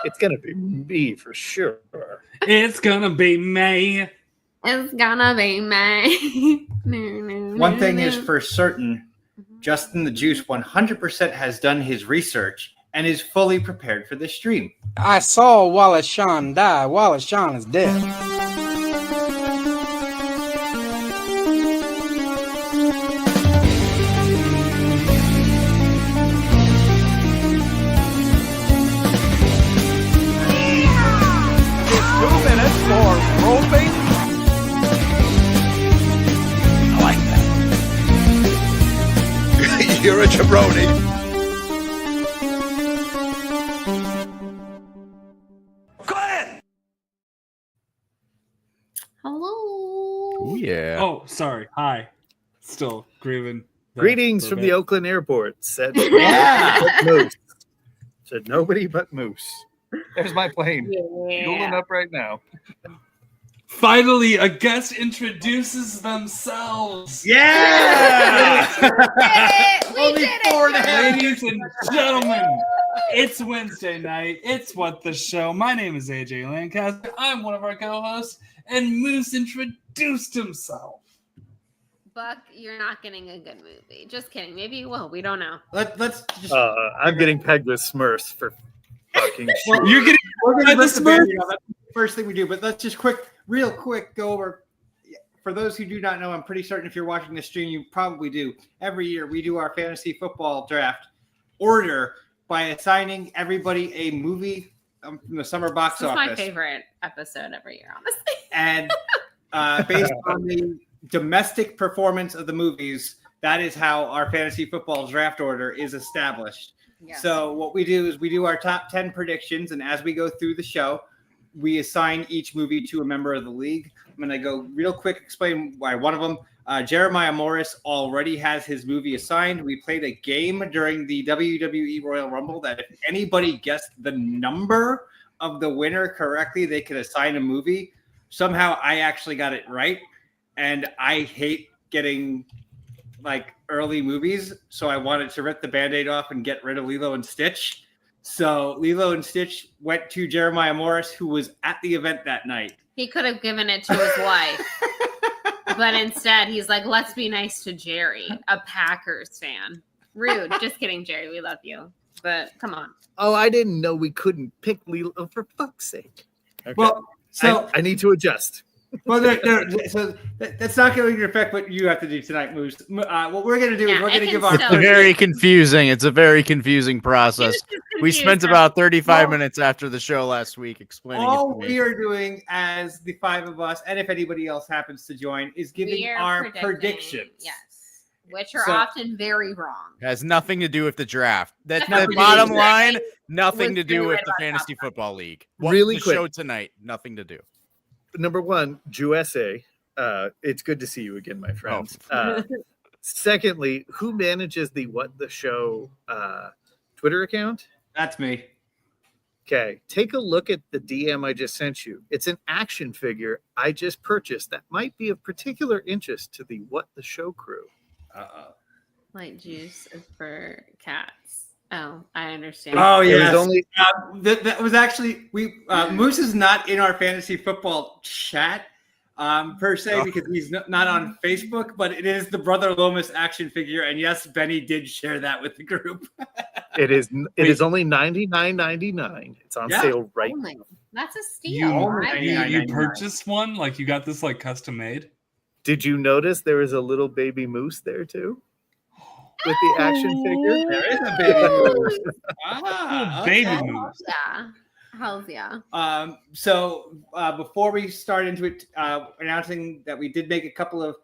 It's going to be me for sure. It's going to be May. It's gonna be May. One thing is for certain, Justin the Juice 100% has done his research and is fully prepared for this stream. I saw Wallace Shawn die. Wallace Shawn is dead. It's 2 minutes for roping. I like that. You're a jabroni. Hello. Oh, yeah. Oh, sorry. Hi. Still grieving. Greetings from the Oakland airport, said Yeah. Moose. Said nobody but Moose. There's my plane. Fueling up right now. Finally, a guest introduces themselves. Yeah! We did it. 4.5 Ladies and gentlemen, it's Wednesday night. It's What the Show. My name is AJ Lancaster. I'm one of our co-hosts, and Moose introduced himself. Buck, you're not getting a good movie. Just kidding. Maybe you will. We don't know. Let's just. I'm getting pegged with Smurfs for fucking Well, You're getting we're going to the rip the Band-Aid off. That's the first thing we do, but let's just real quick, go over. For those who do not know, I'm pretty certain if you're watching the stream, you probably do. Every year, we do our fantasy football draft order by assigning everybody a movie from the summer box This is office. my favorite episode every year, honestly. And based on the domestic performance of the movies, that is how our fantasy football draft order is established. Yes. So what we do is we do our top 10 predictions, and as we go through the show, we assign each movie to a member of the league. I'm going to go real quick, explain why one of them. Jeremiah Morris already has his movie assigned. We played a game during the WWE Royal Rumble that if anybody guessed the number of the winner correctly, they could assign a movie. Somehow I actually got it right, and I hate getting like early movies, so I wanted to rip the Band-Aid off and get rid of Lilo and Stitch. So Lilo and Stitch went to Jeremiah Morris, who was at the event that night. He could have given it to his wife, but instead he's like, let's be nice to Jerry, a Packers fan. Rude. Just kidding, Jerry. We love you. But come on. Oh, I didn't know we couldn't pick Lilo, for fuck's sake. Okay. Well, so I need to adjust. well, so that's not going to affect what you have to do tonight, Moose. What we're going to do is Yeah, we're I going to can give our still- Very confusing. It's a very confusing process. We spent about 35 minutes after the show last week explaining all it to we me. are doing as the five of us, and if anybody else happens to join, is giving We are our predicting, predictions. Yes. Which are So- often very wrong. It has nothing to do with the draft. That's Nothing the to bottom do with line. it. Nothing Was to do really with right the about Fantasy that. Football League. Really the quick. show tonight. Nothing to do. Number one, USA. It's good to see you again, my friends. Secondly, who manages the What the Show Twitter account? That's me. Okay, take a look at the DM I just sent you. It's an action figure I just purchased that might be of particular interest to the What the Show crew. Like juice is for cats. Oh, I understand. Oh, It yes. was only That was actually Moose is not in our fantasy football chat per se because he's not on Facebook, but it is the Brother Lomas action figure, and yes, Benny did share that with the group. it is only $99.99. It's on Yeah. sale right Oh now. my- that's a You, steal. only I $99. think. you purchased one? Like you got this like custom made? Did you notice there was a little baby moose there too? With the action figure? There is a baby Moose. Oh, baby okay. Moose. Yeah. Hells yeah. So before we start into it, announcing that we did make a couple of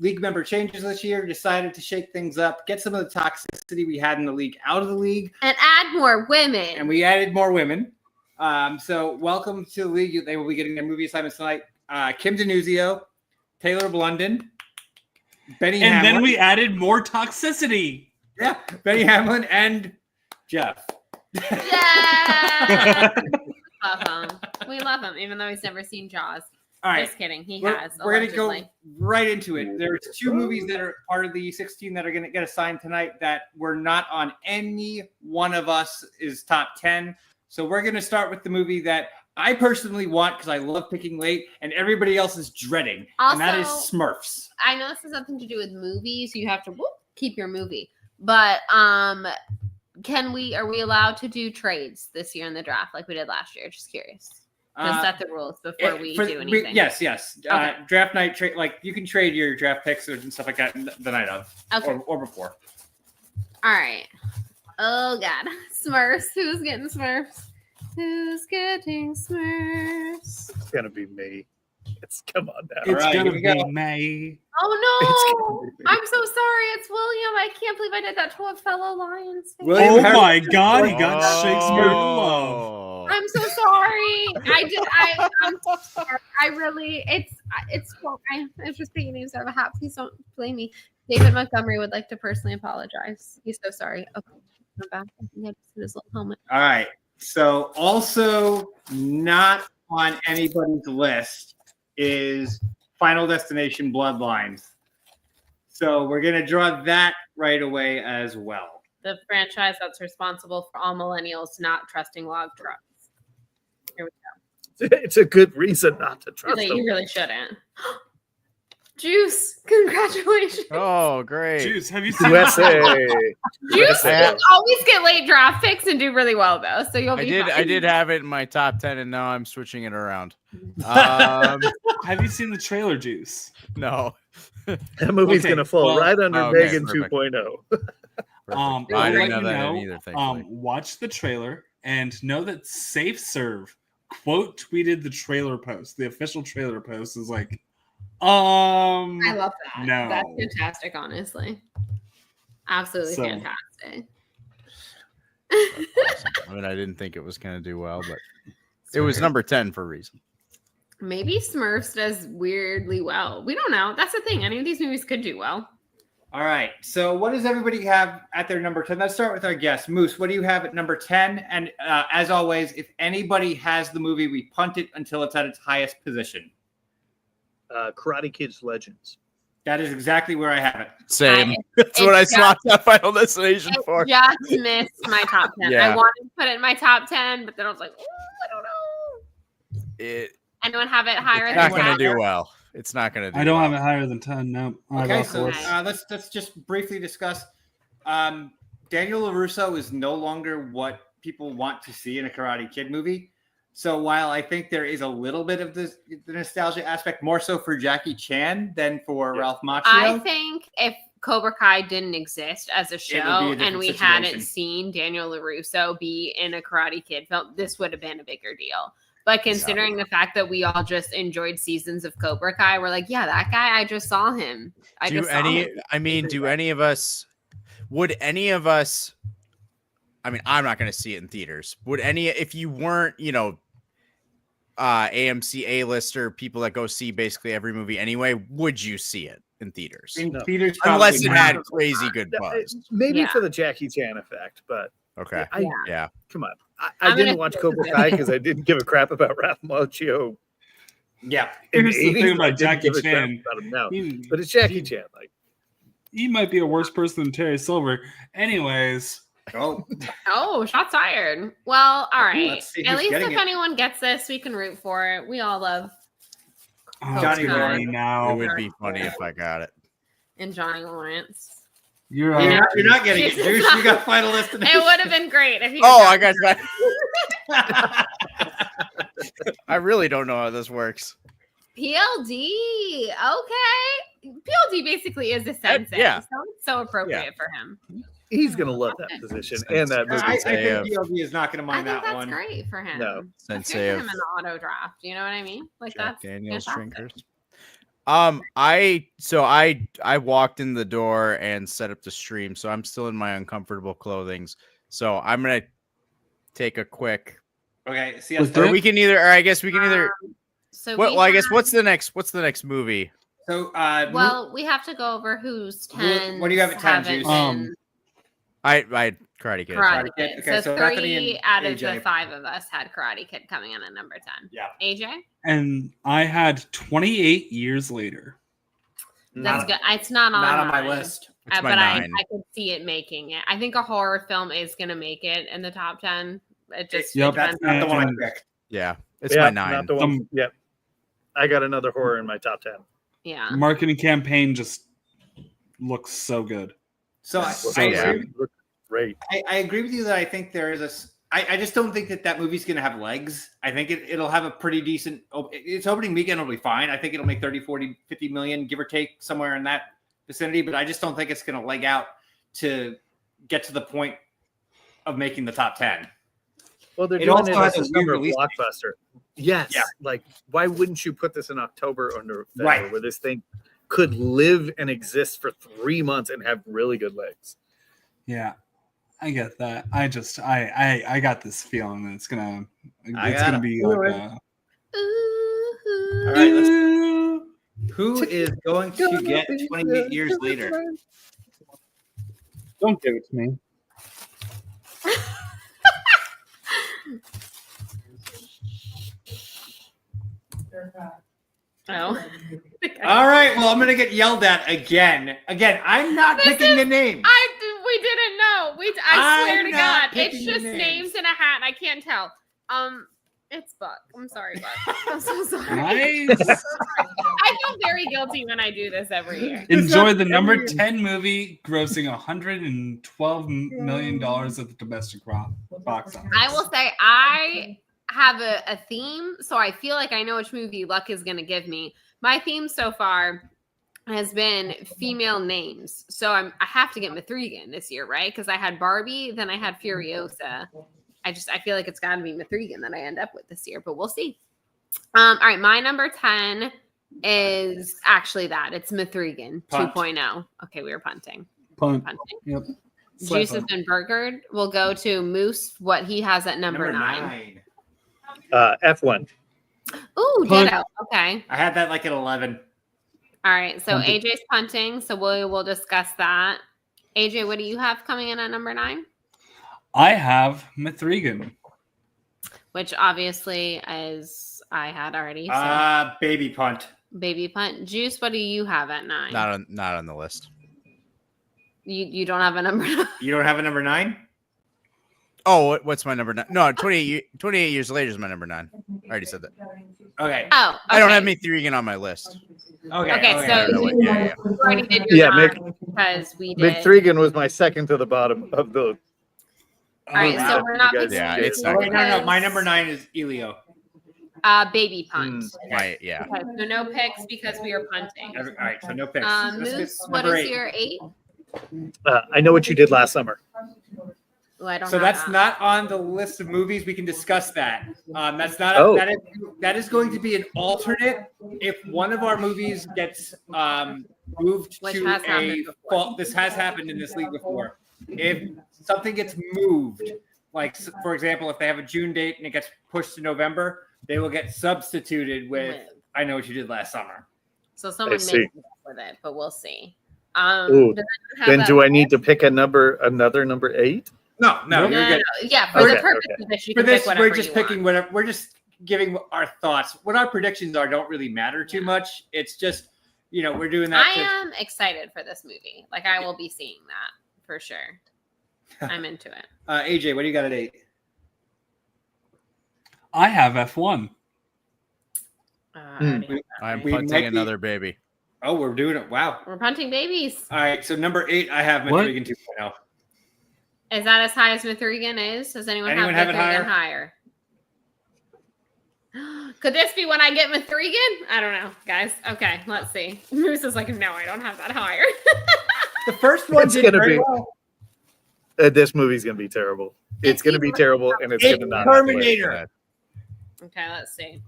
league member changes this year, decided to shake things up, get some of the toxicity we had in the league out of the league, And add more women. and we added more women. So welcome to the league. They will be getting their movie assignments tonight. Kim Denuzio, Taylor Blunden, Benny And Hamlin. then we added more toxicity. Yeah, Benny Hamlin and Jeff. Yeah. Love him. We love him, even though he's never seen Jaws. All right. Just kidding. He We're has. going to go allegedly. right into it. There's two movies that are part of the 16 that are going to get assigned tonight that were not on any one of us is top 10. So we're going to start with the movie that I personally want because I love picking late and everybody else is dreading. And that is Also- Smurfs. I know this has something to do with movies. You have to keep your movie. But are we allowed to do trades this year in the draft like we did last year? Just curious. Just set the rules before we do anything. Yes. Okay. Draft night trade, like you can trade your draft picks and stuff like that the night of, Okay. or before. All right. Oh God, Smurfs. Who's getting Smurfs? Who's getting Smurfs? It's gonna be me. Come on now. It's right, gonna here we be go. May. Oh It's no! gonna be me. I'm so sorry. It's William. I can't believe I did that to a fellow Lions fan. William Oh Harris- my God, he got Shakespeare in Love. Oh. I'm so sorry. I'm so sorry. I really. It's. I'm just taking names out of a hat. Please don't blame me. David Montgomery would like to personally apologize. He's so sorry. Okay, I'm back. I think I just hit his little helmet. All right. So also not on anybody's list is Final Destination Bloodlines. So we're going to draw that right away as well. The franchise that's responsible for all millennials not trusting log trucks. Here we It's a good reason not to go. trust Really, them. you really shouldn't. Juice, congratulations. Oh, great. Juice, have you seen USA. Juice I- will always get late draft picks and do really well though, so you'll be fine. I did have it in my top 10, and now I'm switching it around. Have you seen the trailer, Juice? No. That movie's Okay, gonna fall well- right under Okay, Megan perfect. 2.0. I'll I didn't let know you that know, either, thankfully. watch the trailer and know that SafeServe quote tweeted the trailer post. The official trailer post is like, I love that. No. That's fantastic, honestly. Absolutely So- fantastic. I mean, I didn't think it was going to do well, but it was number 10 for a reason. Maybe Smurfs does weirdly well. We don't know. That's the thing. Any of these movies could do well. All right. So what does everybody have at their number 10? Let's start with our guest. Moose, what do you have at number 10? And as always, if anybody has the movie, we punt it until it's at its highest position. Karate Kid's Legends. That is exactly where I have it. Same. That's what I it's swapped that Final Destination It for. just missed my top 10. Yeah. I wanted to put it in my top 10, but then I was like, I don't know. Anyone have it higher It's than not going to 10? do well. It's not going to do I don't well. have it higher than 10. No. Okay, so Okay. let's just briefly discuss. Daniel LaRusso is no longer what people want to see in a Karate Kid movie. So while I think there is a little bit of the nostalgia aspect, more so for Jackie Chan than for Ralph Macchio. I think if Cobra Kai didn't exist as a It show would be a and different we situation. hadn't seen Daniel LaRusso be in a Karate Kid film, this would have been a bigger deal. But considering the fact that we all just enjoyed seasons of Cobra Kai, we're like, yeah, that guy, I just saw him. Do any of us, would any of us, I mean, I'm not going to see it in theaters. Would any, if you weren't, AMC A-lister, people that go see basically every movie anyway, would you see it in theaters? In theaters, Unless it probably had not. crazy good buzz. Maybe Yeah. for the Jackie Chan effect, but Okay. Yeah. come on. I I'm didn't gonna watch say Cobra that. Kai because I didn't give a crap about Ralph Macchio. Yeah. In Here's the 80s, thing I about didn't Jackie give a crap Chan. about him now. He, But it's Jackie Chan. Like, he might be a worse person than Terry Silver. Anyways, Oh, Oh, shots fired. Well, all right. Let's see At who's least getting if it. anyone gets this, we can root for it. We all love Johnny Cobra Kai Lawrence. It now would be funny if I got it. and Johnny Lawrence. you're Yeah. you're not getting it, Juice. You got Final It Destination. would have been great if you. Oh, I got that. I really don't know how this works. PLD. Okay. PLD basically is a sensei. yeah. So it's so appropriate for him. he's going to love that position and that movie. I Sensei think of- PLD is not going to I mind think that that's one. great for him. No. That's Sensei good for of him in the auto draft. You know what I mean? Like Jack that's Daniels fantastic. drinkers. I walked in the door and set up the stream, so I'm still in my uncomfortable clothings. So I'm gonna take a quick. Okay, see, Was Or there- we can either, or I guess we can either. So Well, we I guess have- what's the next movie? so well, we have to go over who's 10. What do you have at 10, Juice? I Karate Kid. Karate Kid. Kid. Okay, So so Bethany 3 and out of AJ. the 5 of us had Karate Kid coming in at number 10. Yeah. AJ? and I had 28 years later. That's Not- good. It's not on, not on my mine. list. It's my But I 9. could see it making it. I think a horror film is going to make it in the top 10. It just Yep. That's depends. not the one I picked. Yeah, it's Yeah, my 9. not the one. Yep. I got another horror in my top 10. Yeah. Marketing campaign just looks so good. So So I yeah. agree. Look great. I agree with you that I think there is I just don't think that movie's going to have legs. I think it'll have a pretty decent, its opening weekend will be fine. I think it'll make 30, 40, 50 million, give or take, somewhere in that vicinity. But I just don't think it's going to leg out to get to the point of making the top 10. Well, they're It doing also it has as a a weird summer release date. blockbuster. Yes. Yeah. Like, why wouldn't you put this in October or November, Right. where this thing could live and exist for 3 months and have really good legs? Yeah, I get that. I got this feeling that it's gonna be feel like it. a. All right, who is going to get 28 years later? Don't give it to me. Oh. All right, well, I'm going to get yelled at again. I'm not picking the name. We didn't know. I swear I'm to not God, it's picking the just names. names in a hat. I can't tell. It's Buck. I'm sorry, Buck. I'm so sorry. Nice. I feel very guilty when I do this every year. Enjoy the number 10 movie grossing $112 million at the domestic box office. I will say I have a theme, so I feel like I know which movie Luck is going to give me. My theme so far has been female names, so I have to get Mithrigan this year, right? Because I had Barbie, then I had Furiosa. I feel like it's got to be Mithrigan that I end up with this year, but we'll see. All right, my number 10 is actually that. It's Mithrigan Punt. 2.0. Okay, we were punting. Punting. Punting. Yep. Juice has been burgered. We'll go to Moose, what he has at number 9. F1. Ooh, Punt. ditto. Okay. I had that like at 11. All right. So Punting. AJ's punting. So we'll discuss that. AJ, what do you have coming in at number 9? I have Mithrigan. Which obviously is I had already. So Baby punt. baby punt. Juice, what do you have at 9? Not on the list. You don't have a number 9? You don't have a number 9? Oh, what's my number 9? No, 28 years later is my number 9. I already said that. Okay. Oh, okay. I don't have Mithrigan on my list. Okay, I so don't know what- yeah. you already did your Yeah, 9 because we did. McThregan was my second to the bottom of the. All right, so we're not. You guys- Yeah, picking it's not because, good. No. My number 9 is Elio. Baby punt. Yeah. Okay, so no picks because we are punting. All right, so no picks. Let's Moose, get what number is 8. your 8? I know what you did last summer. Oh, I don't So have that's that. not on the list of movies. We can discuss that. That's not. Oh. That is going to be an alternate if one of our movies gets moved Which to has happened a before. fall. This has happened in this league before. If something gets moved, like for example, if they have a June date and it gets pushed to November, they will get substituted with I Know What You Did Last Summer. So someone see. may come up with it, but we'll see. Ooh, does anyone have Then that- do I need to pick another number 8? No, No, you're good. Yeah, for Okay, the purpose okay. of this, you For can this, pick whatever we're just you picking want. whatever. We're just giving our thoughts. What our predictions are don't really matter too much. It's just we're doing that. I am excited for this movie. Like I will be seeing that for sure. I'm into it. AJ, what do you got at 8? I have F1. I already have that, I'm right? We punting might be- another baby. Oh, we're doing it. Wow. We're punting babies. All right. So number 8, I have What? Mithrigan 2.0. Is that as high as Mithrigan is? Does anyone have it Mithrigan higher? Could this be when I get Mithrigan? I don't know, guys. Okay, let's see. Moose is like, no, I don't have that higher. The first one It's did gonna very be- well. This movie's gonna be terrible. It's gonna be terrible, and it's It's gonna not. Terminator. Okay, let's see.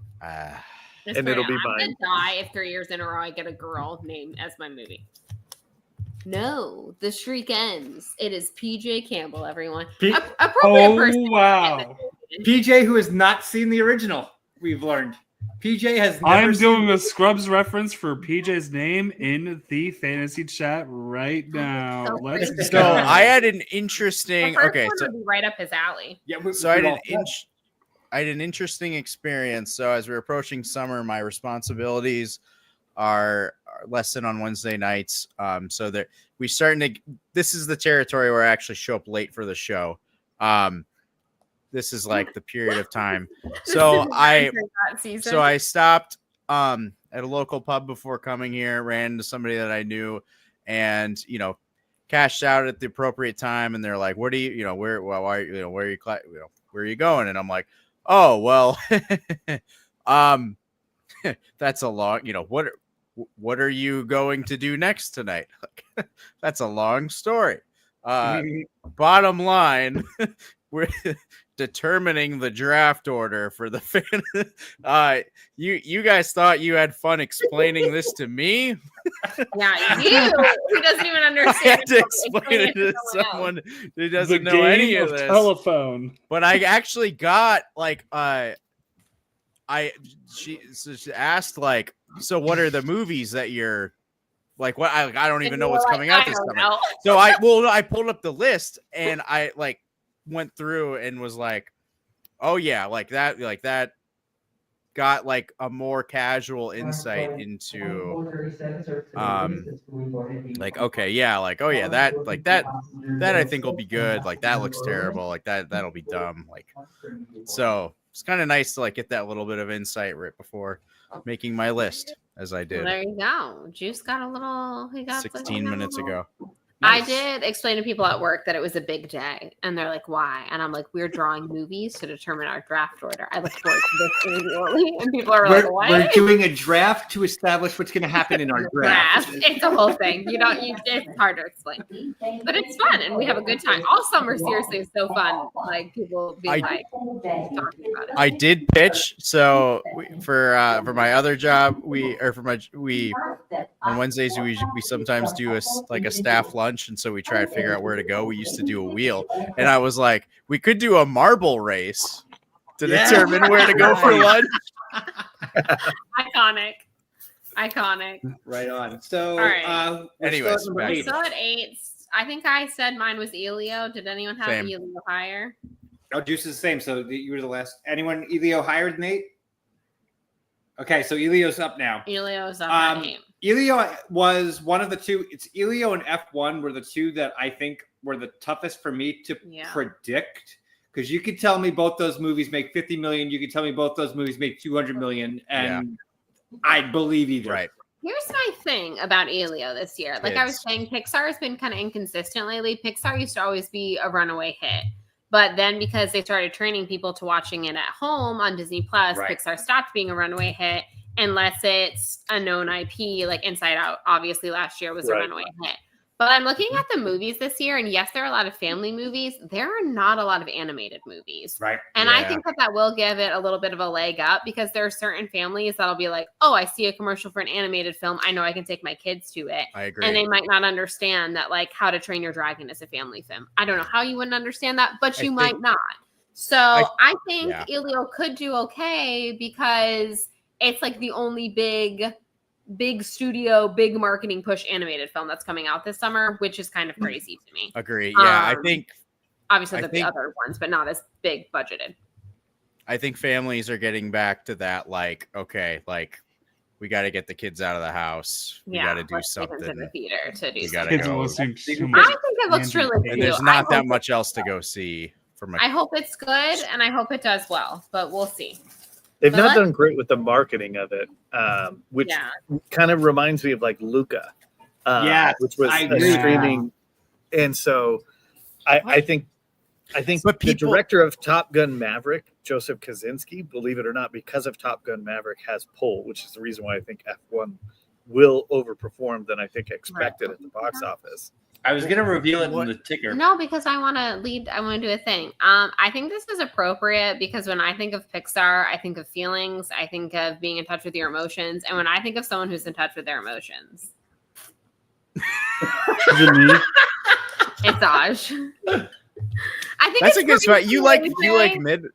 Just And for it'll now, be I'm mine. gonna die if 3 years in a row I get a girl name as my movie. No, the shriek ends. It is PJ Campbell, everyone. P- Appropriate person. wow. PJ, who has not seen the original, we've learned. PJ has never I'm seen doing a Scrubs reference for PJ's name in the fantasy chat right now. So Let's crazy. So go. I had an The interesting. first Okay, one so would be right up his alley. Yeah, so I had an interesting experience. So as we're approaching summer, my responsibilities are lesson on Wednesday nights. So that this is the territory where I actually show up late for the show. this is like the period of time. This So is I that season. so I stopped at a local pub before coming here, ran into somebody that I knew, and cashed out at the appropriate time. And they're like, "What do you where why where are you where are you going?" And I'm like, "Oh well, that's a long what are you going to do next tonight?" That's a long story. Bottom line, we're determining the draft order for the fan. You guys thought you had fun explaining this to me? Yeah, you. He doesn't even understand. I had to explain it to someone who doesn't know any of this. Telephone. But I actually got like she asked like, so what are the movies that you're like? What I don't even know what's coming out this summer. So I pulled up the list and I like went through and was like, oh yeah, like that got like a more casual insight into like, okay, yeah, like, oh yeah, that I think will be good. Like that looks terrible. Like that'll be dumb. Like, so it's kind of nice to like get that little bit of insight right before making my list, as I did. Well, there you go. Juice got a little. He got 16 minutes ago. I did explain to people at work that it was a big day, and they're like, "Why?" And I'm like, "We're drawing movies to determine our draft order. I look forward to this annually." And people are like, "What?" We're doing a draft to establish what's going to happen in our draft. It's a whole thing. It's hard to explain, but it's fun, and we have a good time. All summer, seriously, is so fun. Like people be talking about it. I did pitch, so for my other job, we on Wednesdays we sometimes do a staff lunch. And so we try to figure out where to go. We used to do a wheel, and I was like, we could do a marble race to determine where to go for lunch. Iconic. Right on. So, all right. Anyways, we're still at 8. I think I said mine was Elio. Did anyone have Same. Elio higher? Oh, Juice is the same. So you were the last. Anyone Elio higher than 8? Okay, so Elio's up now. Elio's up at 8. Elio was one of the two. It's Elio and F1 were the two that I think were the toughest for me to predict. Because you could tell me both those movies make 50 million. You could tell me both those movies make 200 million. And I'd believe either. Right. Here's my thing about Elio this year. Like I was saying, Pixar has been kind of inconsistent lately. Pixar used to always be a runaway hit. But then because they started training people to watching it at home on Disney Plus, Pixar stopped being a runaway hit unless it's a known IP, like Inside Out, obviously last year was a runaway hit. But I'm looking at the movies this year, and yes, there are a lot of family movies. There are not a lot of animated movies. Right. And I think that will give it a little bit of a leg up because there are certain families that'll be like, oh, I see a commercial for an animated film. I know I can take my kids to it. I agree. And they might not understand that, like, How to Train Your Dragon is a family film. I don't know how you wouldn't understand that, but you might not. So I think Elio could do okay because it's like the only big studio, big marketing push animated film that's coming out this summer, which is kind of crazy to me. Agree. Yeah, I think obviously the other ones, but not as big budgeted. I think families are getting back to that, like, okay, like we got to get the kids out of the house. We got to do something. To the theater to do something. Go. I think it looks really cute. And there's not that much else to go see. I hope it's good, and I hope it does well, but we'll see. They've not done great with the marketing of it, which kind of reminds me of like Luca, which was streaming. And so I think but the director of Top Gun Maverick, Joseph Kosinski, believe it or not, because of Top Gun Maverick, has pull, which is the reason why I think F1 will overperform than I think expected at the box office. I was gonna reveal it in the ticker. No, because I want to lead. I want to do a thing. I think this is appropriate because when I think of Pixar, I think of feelings. I think of being in touch with your emotions, and when I think of someone who's in touch with their emotions, is it me? It's Aj. I think that's a good spot. You like middle.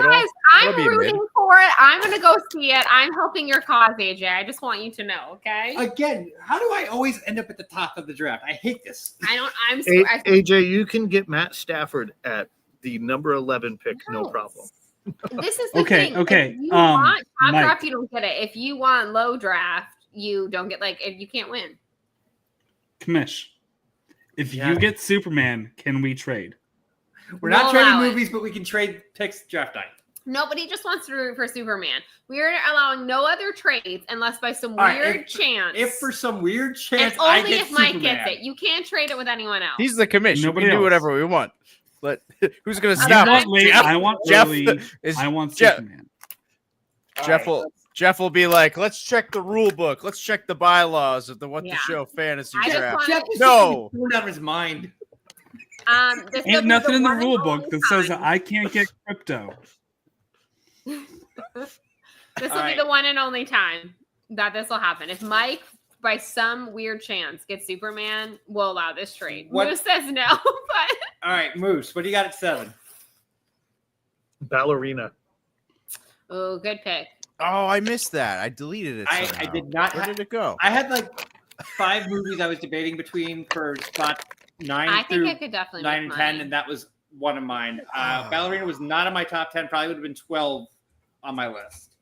Guys, I'm rooting for it. I'm gonna go see it. I'm helping your cause, AJ. I just want you to know, okay? Again, how do I always end up at the top of the draft? I hate this. AJ, you can get Matt Stafford at the number 11 pick, no problem. This is the thing. Okay. If you want top draft, you don't get it. If you want low draft, you don't get if you can't win. Kamish, if you get Superman, can we trade? We're not trading movies, but we can trade picks draft night. Nobody just wants to root for Superman. We're allowing no other trades unless by some weird chance. If for some weird chance, and only I get if Mike Superman. gets it. You can't trade it with anyone else. He's the commission. Nobody We can do else. whatever we want. But who's going to I stop want it? I want Jeff Lily. is I want Jeff. Superman. Jeff will be like, let's check the rule book. Let's check the bylaws of the What the Show fantasy draft. Jeff is no, out of his mind. Ain't nothing in the rule book that says that I can't get crypto. This will be the one and only time that this will happen. If Mike, by some weird chance, gets Superman, we'll allow this trade. Moose says no, but all right, Moose, what do you got at 7? Ballerina. Oh, good pick. Oh, I missed that. I deleted it. I did not. Where did it go? I had like 5 movies I was debating between for spot 9 I think through I could definitely 9 make and 10, money. and that was one of mine. Ballerina was not in my top 10. Probably would have been 12 on my list.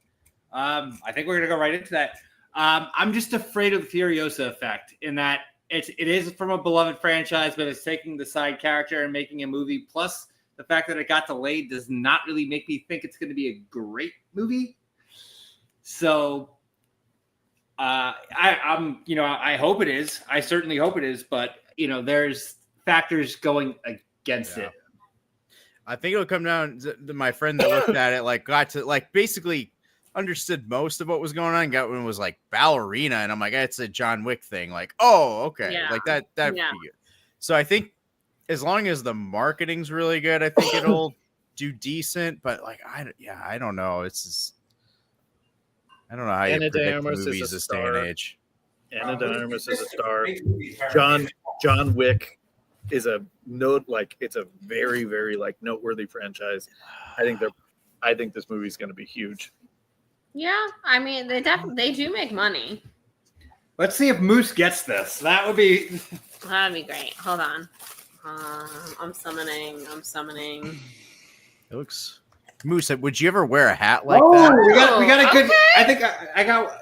I think we're gonna go right into that. I'm just afraid of the Furiosa effect in that it is from a beloved franchise, but it's taking the side character and making a movie. Plus, the fact that it got delayed does not really make me think it's going to be a great movie. So, I hope it is. I certainly hope it is. But there's factors going against it. I think it'll come down to my friend that looked at it, got to basically understood most of what was going on. Got when it was like Ballerina, and I'm like, it's a John Wick thing. Like, oh, okay, that. Yeah. So I think as long as the marketing's really good, I think it'll do decent. But I don't know. I don't know how you predict movies this day and age. Anna de Armas is a star. John Wick is a it's a very, very noteworthy franchise. I think this movie's going to be huge. Yeah, I mean they do make money. Let's see if Moose gets this. That'd be great. Hold on. I'm summoning. It looks Moose. Would you ever wear a hat like that? We got a good. Okay. I think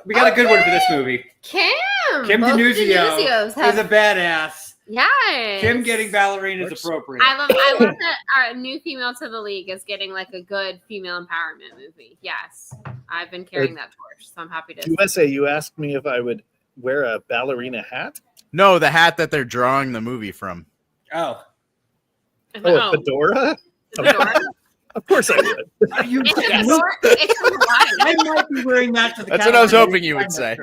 we got a good one for this movie. Kim Denuzio is a badass. Yes. Kim getting Ballerina is appropriate. I love that our new female to the league is getting a good female empowerment movie. Yes. I've been carrying that torch, so I'm happy to. USA, you asked me if I would wear a ballerina hat? No, the hat that they're drawing the movie from. Oh. A fedora? Of course I would. I might be wearing that to the That's what I was hoping you would say. In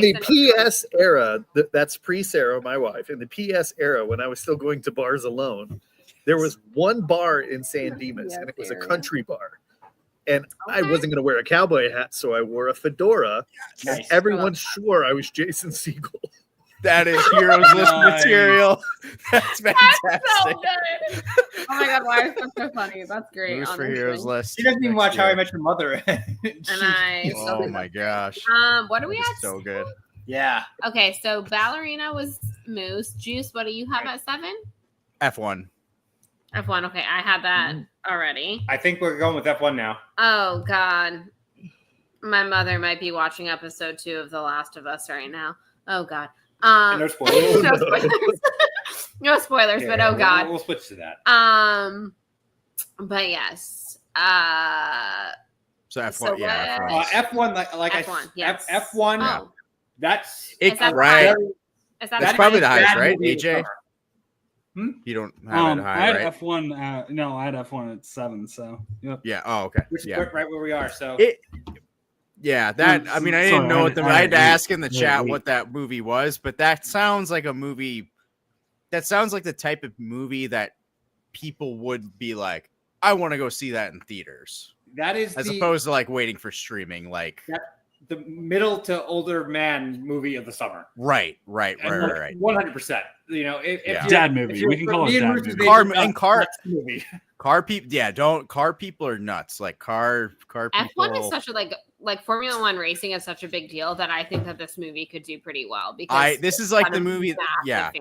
the PS era, that's pre-Sarah, my wife. In the PS era, when I was still going to bars alone, there was one bar in San Dimas, and it was a country bar. And I wasn't going to wear a cowboy hat, so I wore a fedora. Nice. And everyone swore I was Jason Segel. That is Heroes List material. That's fantastic. That's so good. Oh my god, why is that so funny? That's great. Moose for Heroes List. She doesn't even watch How I Met Your Mother. Oh my gosh. What do we have? So good. Yeah. Okay, so Ballerina was Moose. Juice, what do you have at 7? F1. F1. Okay, I had that already. I think we're going with F1 now. Oh god. My mother might be watching episode 2 of The Last of Us right now. Oh god. No spoilers. No spoilers. No spoilers, yeah, but oh god. We'll switch to that. But yes. So F1, so yeah. F1, like F1, yes. F1. Oh. That's it. Right. That's probably the highest, right? AJ. You don't have it high, I had right? F1. No, I had F1 at 7. So yep. Yeah. Oh, okay. Which is right where we are. So yeah, that I mean, I didn't know what I had to ask in the chat what that movie was, but that sounds like a movie. That sounds like the type of movie that people would be like, I want to go see that in theaters. That is as opposed to waiting for streaming, the middle to older man movie of the summer. Right. 100%. If dad movie. We can call it dad movie. Car people. Yeah, car people are nuts. Car people. F1 is such a like Formula One racing is such a big deal that I think that this movie could do pretty well because this is like the movie. Yeah,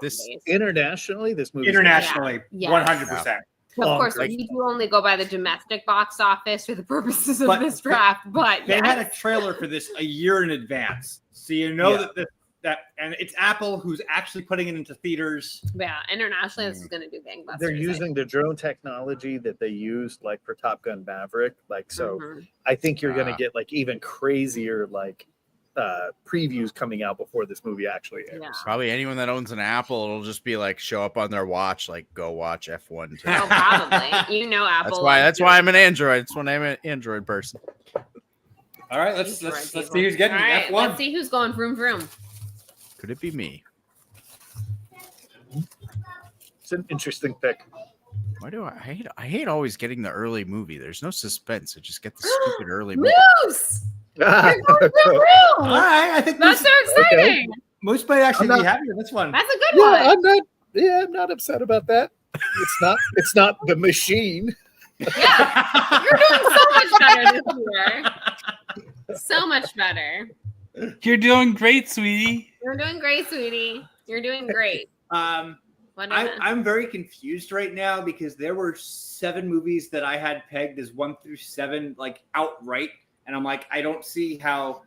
internationally, 100%. Of course, we do only go by the domestic box office for the purposes of this draft, but they had a trailer for this a year in advance, so that and it's Apple who's actually putting it into theaters. Yeah, internationally, this is going to do gangbusters. They're using the drone technology that they used like for Top Gun Maverick. Like, so I think you're going to get like even crazier like previews coming out before this movie actually airs. Yeah. Probably anyone that owns an Apple, it'll just be like show up on their watch, like go watch F1. Oh, probably. You know, Apple. That's why I'm an Android. That's why I'm an Android person. All right, let's see who's getting F1. Let's see who's going vroom vroom. Could it be me? It's an interesting pick. Why do I hate always getting the early movie? There's no suspense. I just get the stupid early movie. Moose! You're going vroom vroom! All right, I think That's so exciting. Moose might actually be happy with this one. That's a good one. I'm not upset about that. It's not the machine. Yeah, you're doing so much better this year. So much better. You're doing great, sweetie. You're doing great, sweetie. You're doing great. I'm very confused right now because there were 7 movies that I had pegged as 1 through 7, like outright, and I'm like, I don't see how.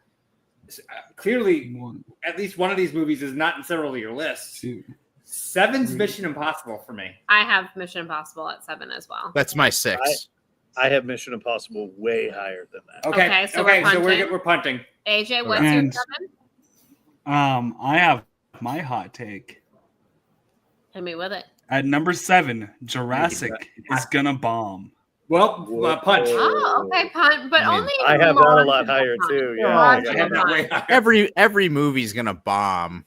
Clearly, at least one of these movies is not in several of your lists. 7's Mission Impossible for me. I have Mission Impossible at 7 as well. That's my 6. I have Mission Impossible way higher than that. Okay, so we're punting. AJ, what's your 7? I have my hot take. Hit me with it. At number 7, Jurassic is gonna bomb. Well, punch. Oh, okay, punt, but only. I have that a lot higher too. Yeah, I have that way higher. Every movie's gonna bomb.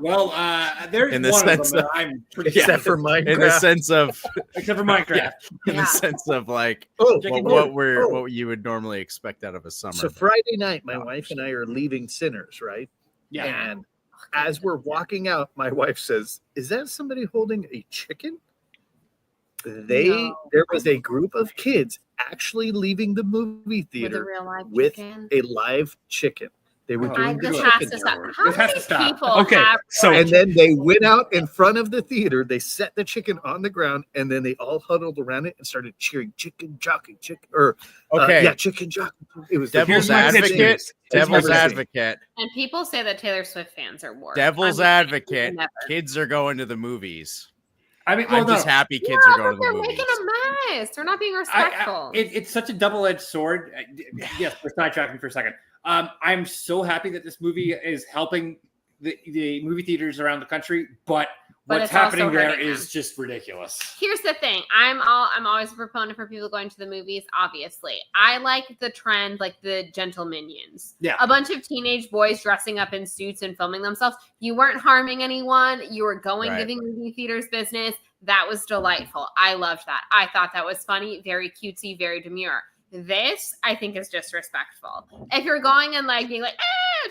Well, there's in the one sense of them that I'm pretty except for Minecraft. In the sense of except for Minecraft. In the sense of like what you would normally expect out of a summer. So Friday night, my wife and I are leaving Sinners, right? Yeah. And as we're walking out, my wife says, "Is that somebody holding a chicken?" There was a group of kids actually leaving the movie theater with a live chicken. They were doing the chicken hour. How many people Okay, so and then they went out in front of the theater. They set the chicken on the ground, and then they all huddled around it and started cheering "Chicken Jockey, Chicken!" Or Chicken Jockey. It was Devil's Advocate. Devil's Advocate. And people say that Taylor Swift fans are warped. Devil's Advocate. Kids are going to the movies. I mean, I'm just happy kids are going to the movies. They're making a mess. They're not being respectful. It's such a double-edged sword. Yes, we're sidetracking for a second. I'm so happy that this movie is helping the movie theaters around the country, but what's happening there is just ridiculous. Here's the thing. I'm always a proponent for people going to the movies, obviously. I like the trend, like the Gentle Minions. Yeah. A bunch of teenage boys dressing up in suits and filming themselves. You weren't harming anyone. You were giving movie theaters business. That was delightful. I loved that. I thought that was funny, very cutesy, very demure. This, I think, is disrespectful. If you're going and like being like,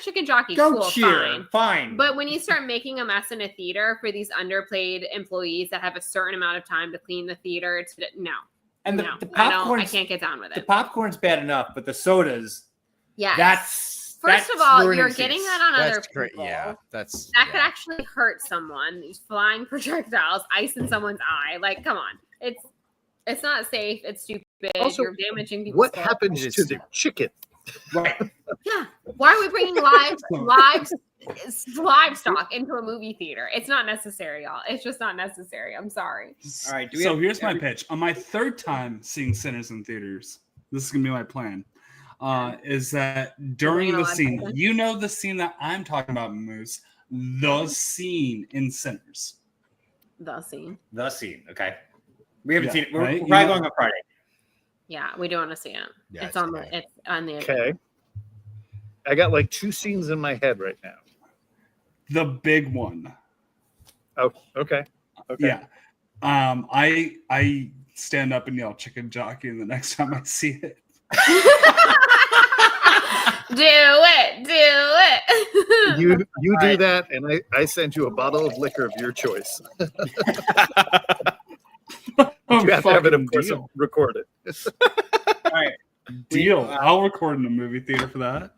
chicken jockey, go cool, cheer, fine. But when you start making a mess in a theater for these underpaid employees that have a certain amount of time to clean the theater, the popcorn, I can't get down with it. The popcorn's bad enough, but the sodas, First of all, you're getting that on other people. Yeah, that could actually hurt someone. These flying projectiles, ice in someone's eye. Like, come on, it's not safe. It's stupid. Also, you're damaging people's what happens to the chicken? Right. Yeah. Why are we bringing livestock into a movie theater? It's not necessary, y'all. It's just not necessary. I'm sorry. All right. Here's my pitch. On my 3rd time seeing Sinners in theaters, this is gonna be my plan. Is that during the scene, the scene that I'm talking about, Moose, the scene in Sinners. The scene. Okay. We haven't seen it. We're probably going on Friday. Yeah, we do want to see it. Yeah, it's on the Okay. I got like 2 scenes in my head right now. The big one. Oh, okay. Yeah. I stand up and yell "chicken jockey" the next time I see it. Do it. You do that, and I send you a bottle of liquor of your choice. You have to have it, of course, recorded. All right. Deal. I'll record in a movie theater for that.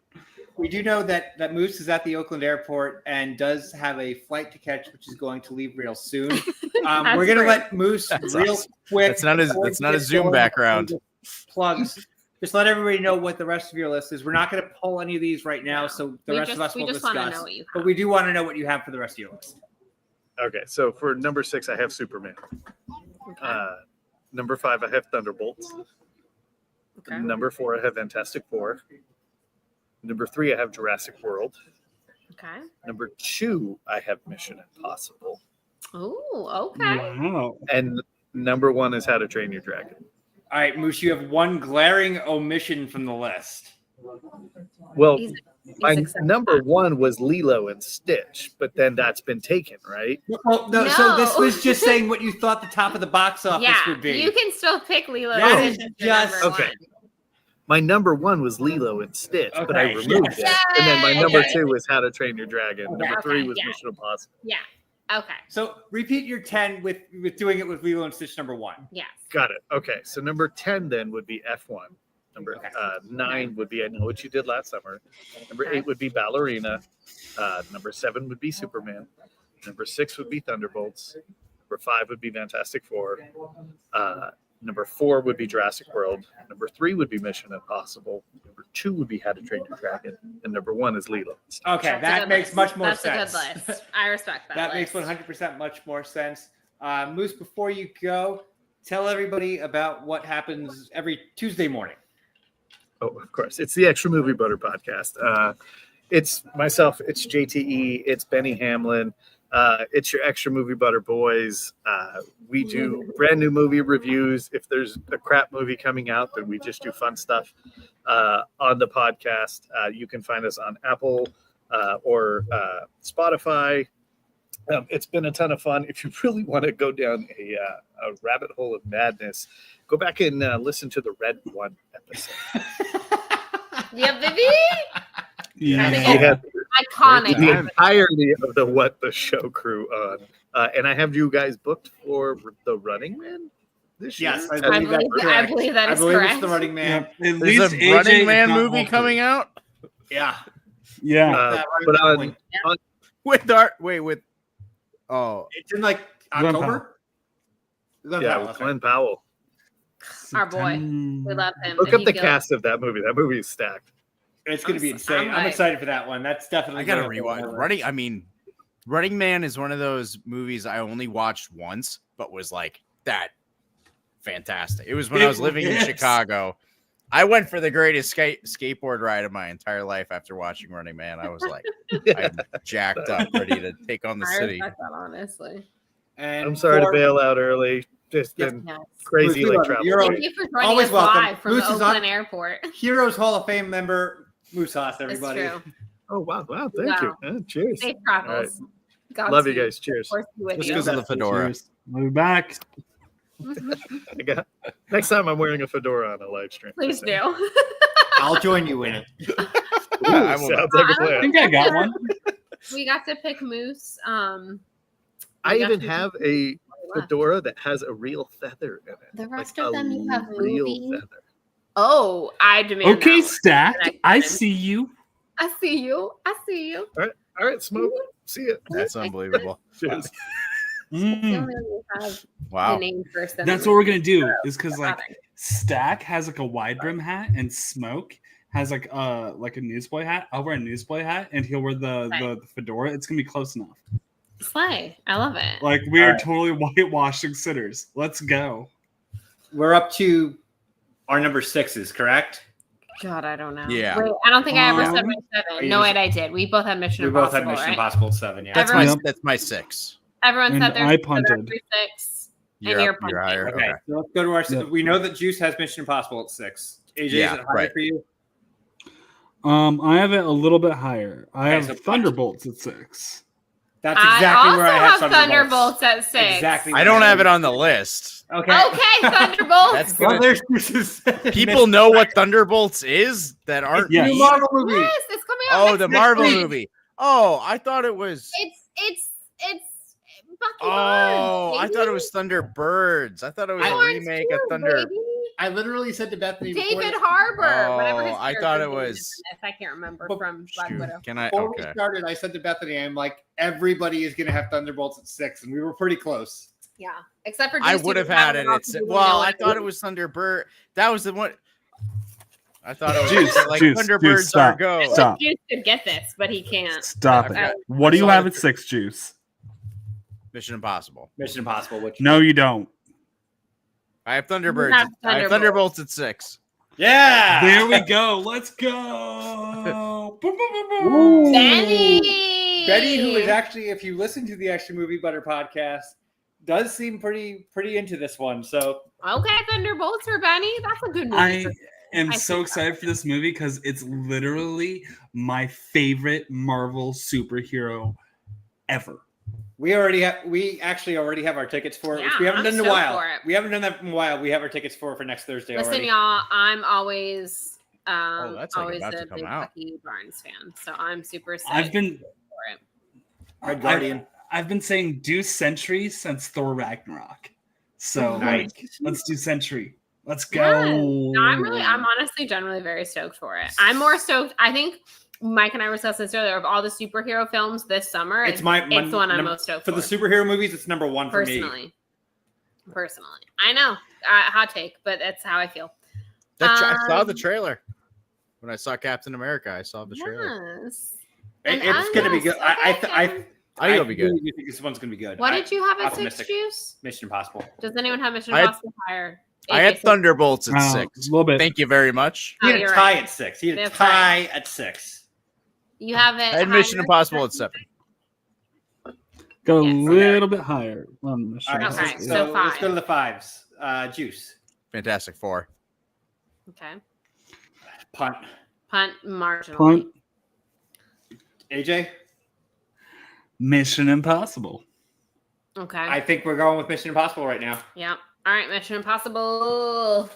We do know that Moose is at the Oakland airport and does have a flight to catch, which is going to leave real soon. We're going to let Moose quick. That's not a Zoom background. Plugs. just let everybody know what the rest of your list is. We're not going to pull any of these right now, so the rest of us will discuss. Know what you have. But we do want to know what you have for the rest of your list. Okay, so for number 6, I have Superman. Okay. Number 5, I have Thunderbolts. Okay. Number 4, I have Fantastic Four. Number 3, I have Jurassic World. Okay. Number 2, I have Mission Impossible. Oh, okay. Wow. And number 1 is How to Train Your Dragon. All right, Moose, you have one glaring omission from the list. Well, my number 1 was Lilo and Stitch, but then that's been taken, right? Oh, no. So this was just saying what you thought the top of the box office would be. You can still pick Lilo and Stitch. Just okay. My number 1 was Lilo and Stitch, but I removed it. And then my number 2 was How to Train Your Dragon. Number 3 was Mission Impossible. Yeah. Okay. So repeat your 10 with doing it with Lilo and Stitch number 1. Yes. Got it. Okay. So number 10 then would be F1. Number 9 would be I Know What You Did Last Summer. Number 8 would be Ballerina. Number 7 would be Superman. Number 6 would be Thunderbolts. Number 5 would be Fantastic Four. Number 4 would be Jurassic World. Number 3 would be Mission Impossible. Number 2 would be How to Train Your Dragon. And number 1 is Lilo. Okay, that makes much more sense. That's a good list. I respect that. That makes 100% much more sense. Moose, before you go, tell everybody about what happens every Tuesday morning. Oh, of course. It's the Extra Movie Butter podcast. It's myself, it's JTE, it's Benny Hamlin. It's your Extra Movie Butter boys. We do brand new movie reviews. If there's a crap movie coming out, then we just do fun stuff on the podcast. You can find us on Apple or Spotify. It's been a ton of fun. If you really want to go down a rabbit hole of madness, go back and listen to the Red One episode. Yeah, baby. Yeah. Iconic. The entirety of the What the Show crew on. And I have you guys booked for The Running Man this year? Yes, I believe that is correct. It's The Running Man. There's a Running Man movie coming out? Yeah. Yeah. But on with it's in like October? With Glenn Powell. Our boy. We love him. Look up the cast of that movie. That movie is stacked. It's going to be insane. I'm excited for that one. That's definitely. I got to rewatch. Running Man is one of those movies I only watched once, but was like that fantastic. It was when I was living in Chicago. I went for the greatest skateboard ride of my entire life after watching Running Man. I was like, I'm jacked up, ready to take on the city. I thought, honestly. And I'm sorry to bail out early. Just been crazy like travel. Thank you for joining us live from the Oakland Airport. Heroes Hall of Fame member Moose Haas, everybody. Oh wow! Thank you. Cheers. Safe travels. Right. Love you guys. Cheers. Just because of the fedora. Cheers. We'll be back. Next time I'm wearing a fedora on a live stream. Please do. I'll join you in it. Sounds like a plan. I think I got one. We got to pick Moose. I even have a fedora that has a real feather in it. The rest of them you have real movie. feather. Oh, I demand. Okay, Stacked. I see you. I see you. All right, Smoke. See it. That's unbelievable. Cheers. Wow. That's what we're gonna do. Is because like Stack has like a wide brim hat and Smoke has like a newsboy hat. I'll wear a newsboy hat and he'll wear the fedora. It's gonna be close enough. Slay. I love it. Like we are totally whitewashing sitters. Let's go. We're up to our number 6s, correct? God, I don't know. Yeah. Wait, I don't think I ever said my 7. No, wait, I did. We both had Mission Impossible. We both had Mission Impossible 7, yeah. That's my 6. Everyone said I punted. 6. You're higher. Okay. So let's go to our 6. We know that Juice has Mission Impossible at 6. AJ, is it higher for you? I have it a little bit higher. I have Thunderbolts at 6. That's exactly where I have Thunderbolts at 6. Exactly. I don't have it on the list. Okay. Thunderbolts. That's good. People know what Thunderbolts is that aren't new Marvel movie. Yes, it's coming out. Oh, the Marvel movie. Oh, I thought it was. It's Bucky Oh, Barnes, I thought it was Thunderbirds. I thought it was a remake of Thunder. Baby. I literally said to Bethany David Harbour. Whatever his I thought it was. I can't remember from Black Widow. Can I? Before we started, I said to Bethany, I'm like, everybody is going to have Thunderbolts at 6, and we were pretty close. Yeah, except for I would have had it. Well, I thought it was Thunderbird. That was the one. I thought it was Juice, like Juice, Thunderbirds Juice, stop. are go. Stop. Juice could get this, but he can't. Stop Okay. it. What do I you saw have the- at 6, Juice? Mission Impossible. Mission Impossible. Which No, you don't. I have Thunderbirds. have I have Thunderbolts. Thunderbolts at 6. Yeah. There we go. Let's go. Boom, boom, boom, boom. Benny. Betty, who is actually, if you listen to the Extra Movie Butter podcast, does seem pretty into this one. So Okay, Thunderbolts for Benny. That's a good movie. I am I so see excited for this movie because it's literally my favorite Marvel superhero ever. we actually already have our tickets for it, which Yeah, we haven't I'm done in a stoked while. for it. We haven't done that in a while. We have our tickets for next Thursday Listen, already. y'all, I'm always that's, like, always about to a come big out. Bucky Barnes fan, so I'm super excited I've been for it. Red Guardian. I've been saying do Sentry since Thor Ragnarok. So Nice. let's do Sentry. Let's go. Yes. No, I'm honestly generally very stoked for it. I'm more stoked. I think Mike and I were discussing this earlier. Of all the superhero films this summer, It's it's the one I'm most stoked for for. the superhero movies. It's number one for me. Personally, I know, hot take, but that's how I feel. I saw the trailer. When I saw Captain America, I saw the trailer. Yes. It's going to be good. Okay, I think it'll be good. really think this one's going to be good. What did you have at 6, optimistic. Juice? Mission Impossible. Does anyone have Mission I had- Impossible higher? I had AJ? Thunderbolts at A 6. little bit. Thank you very much. He had a you're tie right. at 6. He had a That's tie at 6. You have it. I had Mission higher? Impossible at 7. Go a Yes. little bit higher. On the All right, Okay, so, so let's 5. go to the 5s. Juice. Fantastic Four. Okay. Punt. Punt marginally. Punt. AJ? Mission Impossible. Okay. I think we're going with Mission Impossible right now. Yeah. All right, Mission Impossible.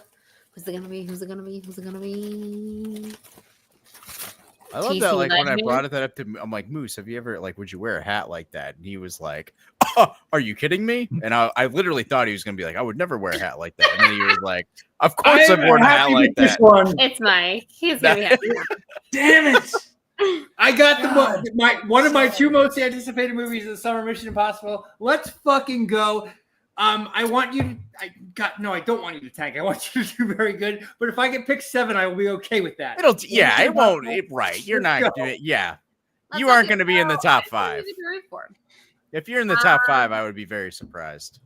Who's it gonna be? Who's it gonna be? Who's it gonna be? I love TC that. Like when I Legend? brought that up to, I'm like, Moose, have you ever would you wear a hat like that? And he was like, oh, are you kidding me? And I literally thought he was gonna be like, I would never wear a hat like that. And then he was like, of course I've worn a hat like that. It's Mike. He's gonna be happy. Damn it! I got one of my 2 most anticipated movies of the summer, Mission Impossible. Let's fucking go. I want you to. I don't want you to tank. I want you to do very good. But if I get picked 7, I will be okay with that. It won't. Right. You're not doing it. Yeah. You aren't going to be in the top 5. If you're in the top 5, I would be very surprised.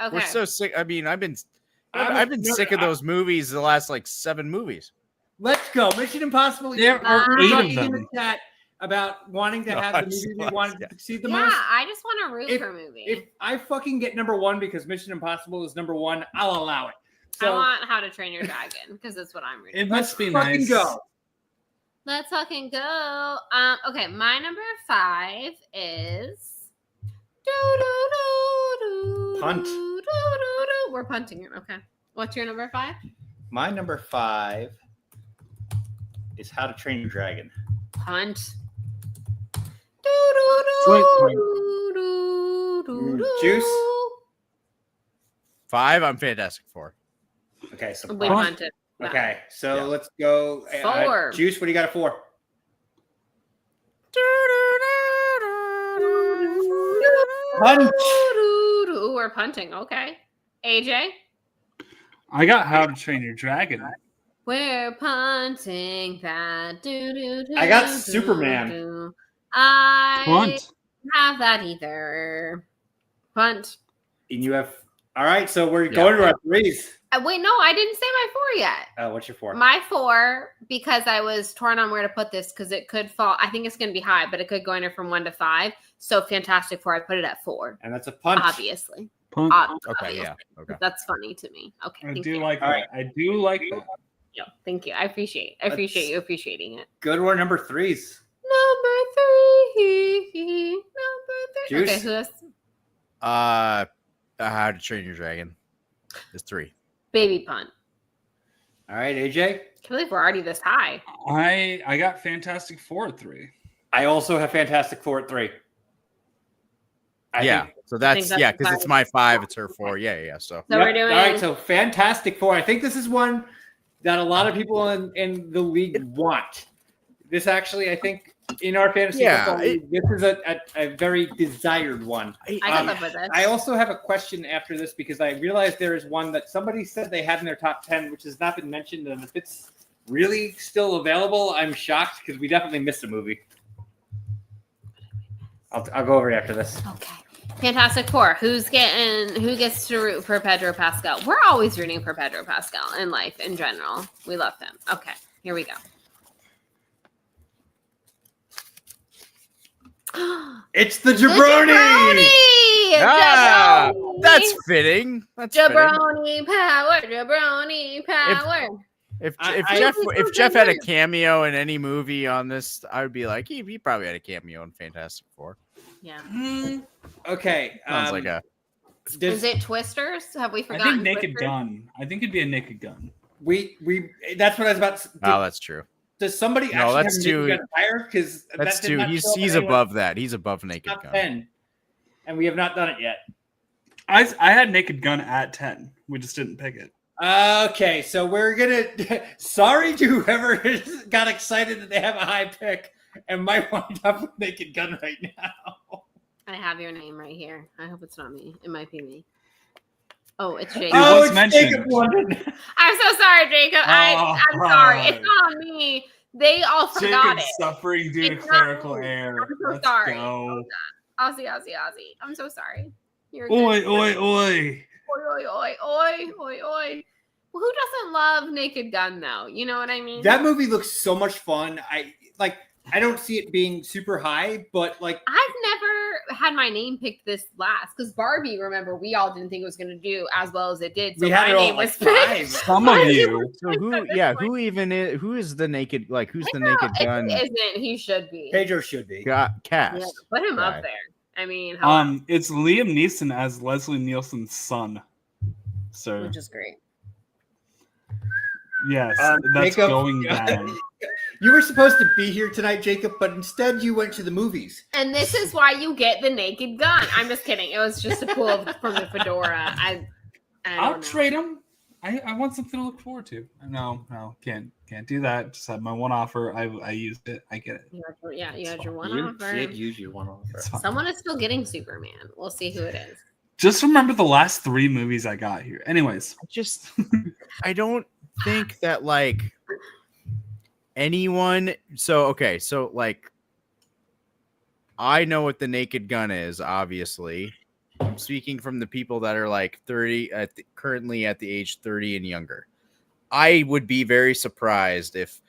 Okay. We're so sick. I mean, I've been sick of those movies the last 7 movies. Let's go. Mission Impossible. There are 8 of in them. the chat about wanting to have the movie we wanted to succeed the Yeah, most. I just want to root for a movie. If I fucking get number 1 because Mission Impossible is number 1, I'll allow it. I So want How to Train Your Dragon because that's what I'm reading. It let's must be fucking nice. go. Let's fucking go. Okay, my number 5 is Punt. We're punting it. Okay. What's your number 5? My number 5 is How to Train Your Dragon. Punt. Juice? 5, I'm Fantastic Four. Okay, so We Punt. punted. okay, so Yeah. let's go. 4. Juice, what do you got at 4? Punch. We're punting. Okay. AJ? I got How to Train Your Dragon. We're punting that. I got Superman. I Punt. don't have that either. Punt. And you have. All right, so we're going to our 3s. Wait, no, I didn't say my 4 yet. What's your 4? My 4, because I was torn on where to put this, because it could fall. I think it's going to be high, but it could go anywhere from 1 to 5. So Fantastic Four, I put it at 4. And that's a punch. Obviously. Punt. Okay, yeah. Okay. That's funny to me. Okay. I Thank do you. like All that. right. I do like that. Yeah, thank you. I appreciate you appreciating it. Go to our number 3s. Number 3. Juice? Okay, who is How to Train Your Dragon is 3. baby punt? All right, AJ. I can't believe we're already this high. I got Fantastic Four at 3. I also have Fantastic Four at 3. So that's that's because five. it's my 5, it's her 4. Yeah. So So we're doing All right, so Fantastic Four. I think this is one that a lot of people in the league want. This actually, I think, in our fantasy football league, this is a very desired one. I got up with this. I also have a question after this because I realized there is one that somebody said they had in their top 10, which has not been mentioned. And if it's really still available, I'm shocked because we definitely missed a movie. I'll go over it after this. Okay. Fantastic Four. Who gets to root for Pedro Pascal? We're always rooting for Pedro Pascal in life in general. We love him. Okay, here we go. It's the jabroni! Ah, Jabroni! that's fitting. That's Jabroni power. Jabroni power. If Jeff had a cameo in any movie on this, I would be like, he probably had a cameo in Fantastic Four. Yeah. Okay. Sounds like a. Is it Twisters? Have we I forgotten? think Naked Twisters? Gun. I think it'd be a Naked Gun. We that's what I was about to. Oh, that's true. Does somebody No, actually that's have too. Naked Gun higher? Because That's too. He's above that. He's above Naked top Gun. 10, and we have not done it yet. I had Naked Gun at 10. We just didn't pick it. Okay, so we're gonna. Sorry to whoever got excited that they have a high pick and might wind up with Naked Gun right now. I have your name right here. I hope it's not me. It might be me. Oh, it's Jacob. Oh, was it's mentioned. Jacob London. I'm so sorry, Jacob. I'm sorry. It's not me. They all forgot Jacob's it. suffering due to It's clerical not me. error. I'm so Let's sorry. go. Ozzy. I'm so sorry. You're Oi, good. oi, oi. Oi, oi, oi, oi, oi. Well, who doesn't love Naked Gun, though? You know what I mean? That movie looks so much fun. I don't see it being super high, but like I've never had my name picked this last because Barbie, remember, we all didn't think it was going to do as well as it did. So we had my it all name like was picked. 5. Some of you. So who is the Naked? Like, who's the Naked Gun? If he isn't, he should be. Pedro should be. Cast. Yeah, put him guy. up there. I mean, hello, It's Liam Neeson as Leslie Nielsen's son. Sir. which is great. Yes, that's Jacob, going down. You were supposed to be here tonight, Jacob, but instead you went to the movies. And this is why you get the Naked Gun. I'm just kidding. It was just a pull from the fedora. I'll trade him. I want something to look forward to. No, can't do that. Just had my one offer. I used it. I get it. You had your one You offer. did use your one offer. It's fine. Someone is still getting Superman. We'll see who it is. Just remember the last 3 movies I got here. Anyways, I don't think that like anyone. So like I know what the Naked Gun is. Obviously, I'm speaking from the people that are like 30 currently at the age 30 and younger. I would be very surprised if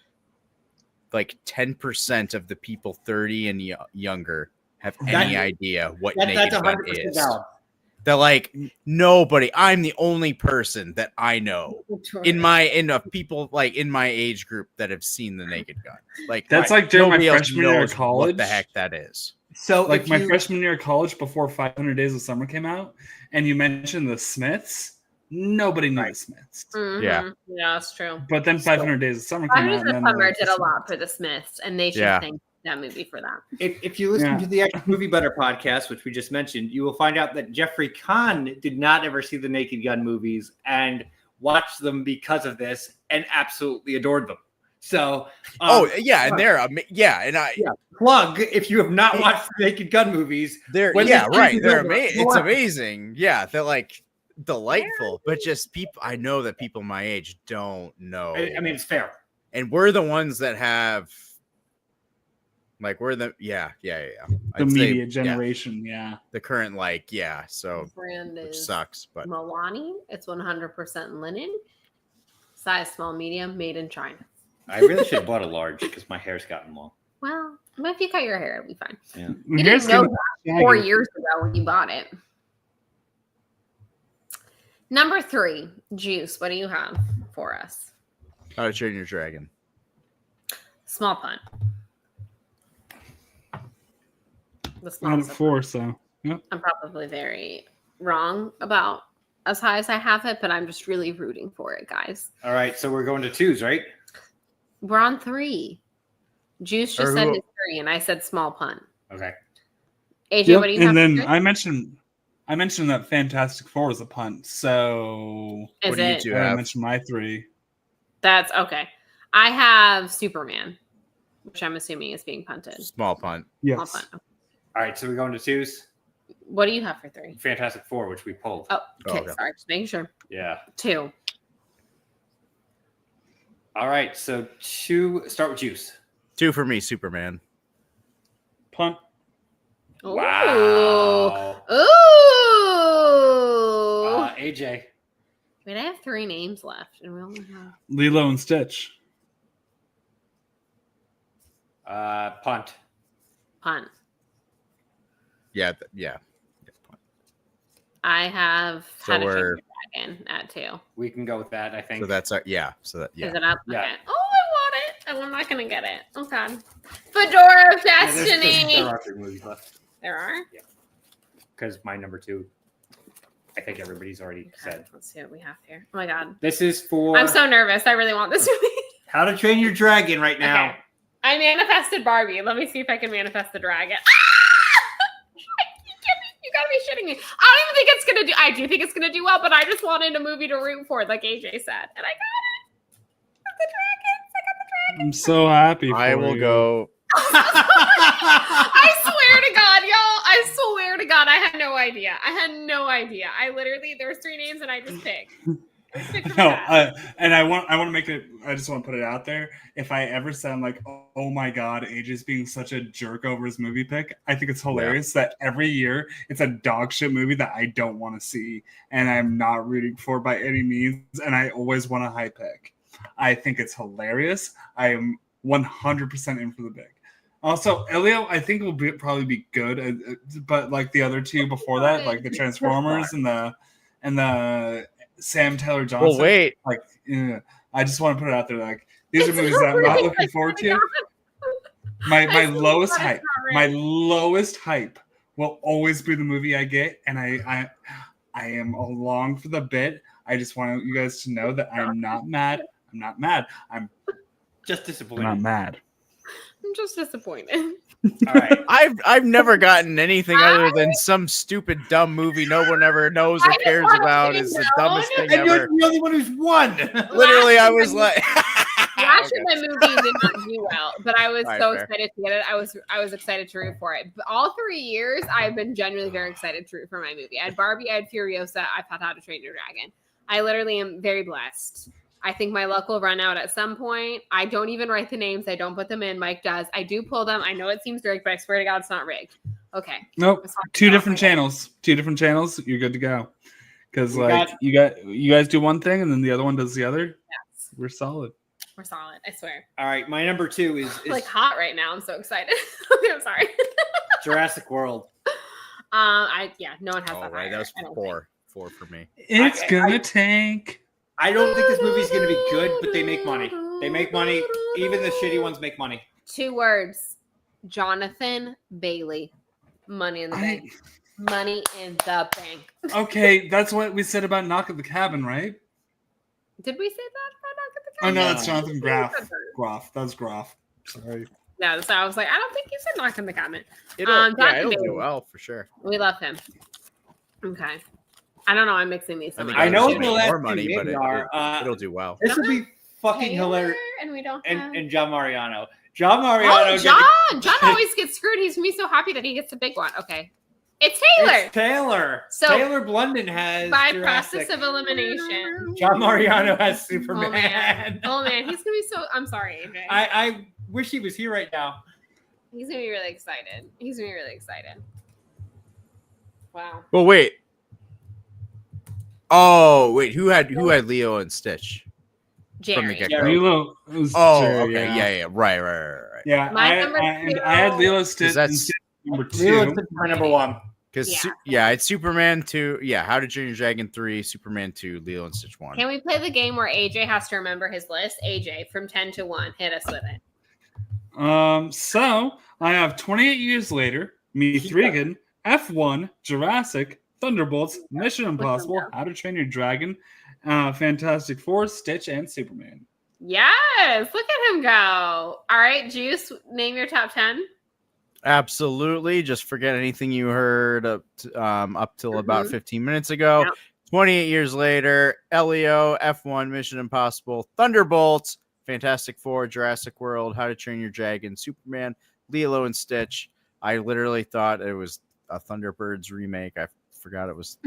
like 10% of the people 30 and younger have any idea what Naked Gun is. Valid. That like nobody. I'm the only person that I know in people like in my age group that have seen the Naked Gun. Like that's like during my nobody else freshman year of knows college. what the heck that is. So like my freshman year of college before 500 Days of Summer came out, and you mentioned the Smiths. Nobody knew the Smiths. Mm-hmm. Yeah, that's true. But then 500 Days of Summer came out. 500 Days of Summer did a lot for the Smiths, and they should thank that movie for that. If you listen to the Actual Movie Butter podcast, which we just mentioned, you will find out that Jeffrey Kahn did not ever see the Naked Gun movies and watched them because of this and absolutely adored them. So, and they're plug if you have not watched the Naked Gun movies. They're They're amazing. It's amazing. Yeah, they're like delightful, but just people. I know that people my age don't know. I mean, it's fair, and we're the ones that have. Like we're the the media generation, the current so brand which is sucks, but Milani. It's 100% linen, size small, medium, made in China. I really should have bought a large because my hair's gotten long. Well, if you cut your hair, it'll be fine. Yeah. You didn't know that 4 years ago when you bought it. Number 3, Juice. What do you have for us? How to Train Your Dragon. Small pun. Out of 4, so yep. I'm probably very wrong about as high as I have it, but I'm just really rooting for it, guys. All right, so we're going to 2s, right? We're on 3. Juice just said his 3, and I said small pun. Okay. AJ, what do you have? And then I mentioned that Fantastic Four was a pun. So what do you two have? I mentioned my 3. That's okay. I have Superman, which I'm assuming is being punted. Small punt. Yes. Small punt. All right, so we're going to 2s. What do you have for 3? Fantastic Four, which we pulled. Oh, okay. Okay. Sorry, just making sure. Yeah. 2. All right, so 2. Start with Juice. 2 for me, Superman. Punt. Wow. Ooh. AJ. Wait, I have 3 names left, and we only have Lilo and Stitch. Punt. punt. Yeah. I have So How to Train we're- Your Dragon at 2. We can go with that, I think. So that's yeah. So that Is it up? Yeah. Okay. Oh, I want it. Oh, I'm not gonna get it. Oh God. Fedora of Yeah, Destiny. there are 3 movies left. There are. Because my number 2, I think everybody's already said. Let's see what we have here. Oh my God. This is for I'm so nervous. I really want this movie. How to Train Your Dragon right now. Okay. I manifested Barbie. Let me see if I can manifest the dragon. You gotta be shitting me. I don't even think it's gonna do. I do think it's gonna do well, but I just wanted a movie to root for, like AJ said, and I got it. The dragons. I got the dragons. I'm so happy. For I will you. go. I swear to God, y'all. I swear to God, I had no idea. I literally, there was 3 names and I just picked. No, and I want to make it. I just want to put it out there. If I ever sound like, oh my God, AJ's being such a jerk over his movie pick, I think it's hilarious that every year it's a dog shit movie that I don't want to see and I'm not rooting for by any means, and I always want a high pick. I think it's hilarious. I am 100% in for the pick. Also, Elio, I think will probably be good, but like the other 2 before that, like the Transformers and the Sam Taylor Johnson. Well, wait. Like, I just want to put it out there. Like, these are movies that I'm not looking forward to. My lowest hype, my lowest hype will always be the movie I get, and I am along for the bit. I just want you guys to know that I'm not mad. I'm not mad. I'm just I'm disappointed. not mad. I'm just disappointed. All right. I've never gotten anything other than some stupid dumb movie no one ever knows or cares about. Is the dumbest thing And you're ever. the only one who's won. Literally, I was like, Last year my movie did not do well, but I was All right, so fair. excited to get it. I was excited to root for it. But all 3 years, I've been genuinely very excited to root for my movie. I had Barbie, I had Furiosa, I've had How to Train Your Dragon. I literally am very blessed. I think my luck will run out at some point. I don't even write the names. I don't put them in. Mike does. I do pull them. I know it seems rigged, but I swear to God, it's not rigged. Okay. Nope. It's not- 2 different channels. 2 different channels. You're good to go. Because you guys do one thing and then the other one does the other. Yes. We're solid. We're solid. I swear. All right, my number 2 is Like hot right now. I'm so excited. I'm sorry. Jurassic World. No one has that. oh, right, that was I don't 4 for me. It's gonna tank. I don't think this movie's going to be good, but they make money. They make money. Even the shitty ones make money. 2 words. Jonathan Bailey. Money in the bank. Money in the bank. Okay, that's what we said about Knock at the Cabin, right? Did we say that about Knock at the Oh Cabin? no, that's Jonathan Groff. That was Groff. Sorry. No, so I was like, I don't think you said Knock in the Cabin. It'll Jonathan do Bailey. well for sure. We love him. Okay. I don't know. I'm mixing these. I think I know it'll the make last more 2 money, but names are. it'll do well. This would be fucking hilarious. And we don't. And John Mariano. John Mariano. Oh, John always gets screwed. He's gonna be so happy that he gets the big one. Okay. It's Taylor. It's Taylor. So, Taylor Blunden has by Jurassic. process of elimination. John Mariano has Oh Superman. man. Oh man. He's gonna be so. I'm sorry, AJ. I wish he was here right now. He's gonna be really excited. Wow. Well, wait. Oh, wait. Who had Leo and Stitch? From the Jerry. get-go? Lilo. It was Oh, Jerry, okay. Yeah. Right. Yeah, My number I 2. had Lilo Stitch. That's- Number Lilo 2. is my number 1. Because Yeah. it's Superman 2. Yeah, How to Train Your Dragon 3, Superman 2, Lilo and Stitch 1. Can we play the game where AJ has to remember his list? AJ, from 10 to 1, hit us with it. So I have 28 years later, Meet Regan, F1, Jurassic, Thunderbolts, Mission Impossible, How to Train Your Dragon, Fantastic Four, Stitch, and Superman. Yes, look at him go. All right, Juice, name your top 10. Absolutely. Just forget anything you heard up till about 15 minutes ago. Yep. 28 years later, Elio, F1, Mission Impossible, Thunderbolts, Fantastic Four, Jurassic World, How to Train Your Dragon, Superman, Lilo and Stitch. I literally thought it was a Thunderbirds remake. I forgot it was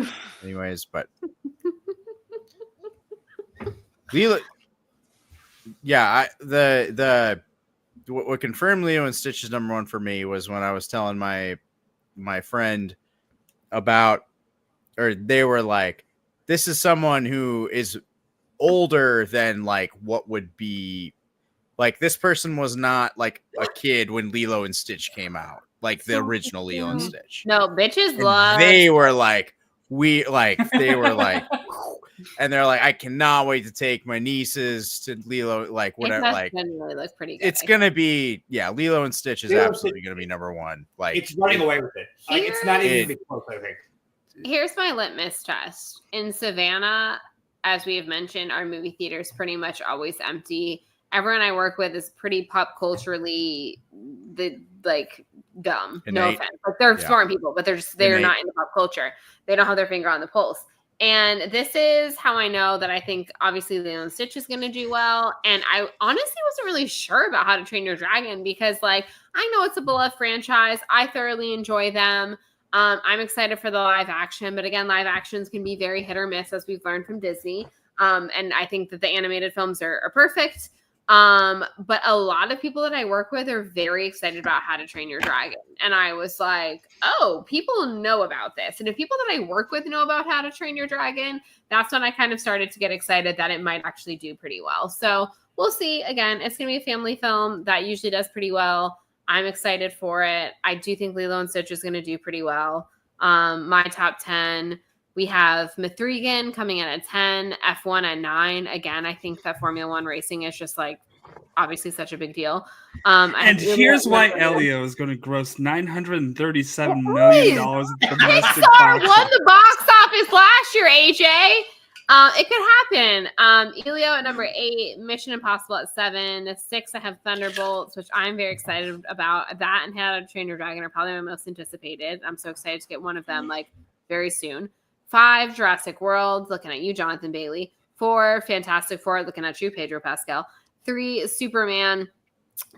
what confirmed Lilo and Stitch is number one for me was when I was telling my friend about, or they were like, this is someone who is older than like what would be like, this person was not like a kid when Lilo and Stitch came out, like the original Lilo and Stitch. No, bitches love. They were like, and they're like, I cannot wait to take my nieces to Lilo, like whatever. Like, really looks pretty good. It's gonna be, Lilo and Stitch is absolutely gonna be number one. Like, it's running away with it. Like, it's not even close, I think. Here's my litmus test. In Savannah, as we have mentioned, our movie theater is pretty much always empty. Everyone I work with is pretty pop culturally dumb. Innate. No offense, but they're smart people, but they're not into pop culture. They don't have their finger on the pulse. And this is how I know that I think obviously Lilo and Stitch is going to do well. And I honestly wasn't really sure about How to Train Your Dragon because, like, I know it's a beloved franchise. I thoroughly enjoy them. I'm excited for the live action, but again, live actions can be very hit or miss, as we've learned from Disney. And I think that the animated films are perfect. But a lot of people that I work with are very excited about How to Train Your Dragon. And I was like, oh, people know about this. And if people that I work with know about How to Train Your Dragon, that's when I kind of started to get excited that it might actually do pretty well. So we'll see. Again, it's going to be a family film that usually does pretty well. I'm excited for it. I do think Lilo and Stitch is going to do pretty well. My top 10, we have Mithrigan coming in at 10, F1 at 9. Again, I think that Formula One racing is just like obviously such a big deal. And here's why Elio is going to gross $937 million at domestic Pixar won the box office last year, AJ. It could happen. Elio at number 8, Mission Impossible at 7, 6 I have Thunderbolts, which I'm very excited about. That and How to Train Your Dragon are probably my most anticipated. I'm so excited to get one of them like very soon. 5, Jurassic World, looking at you, Jonathan Bailey. 4, Fantastic Four, looking at you, Pedro Pascal. 3, Superman.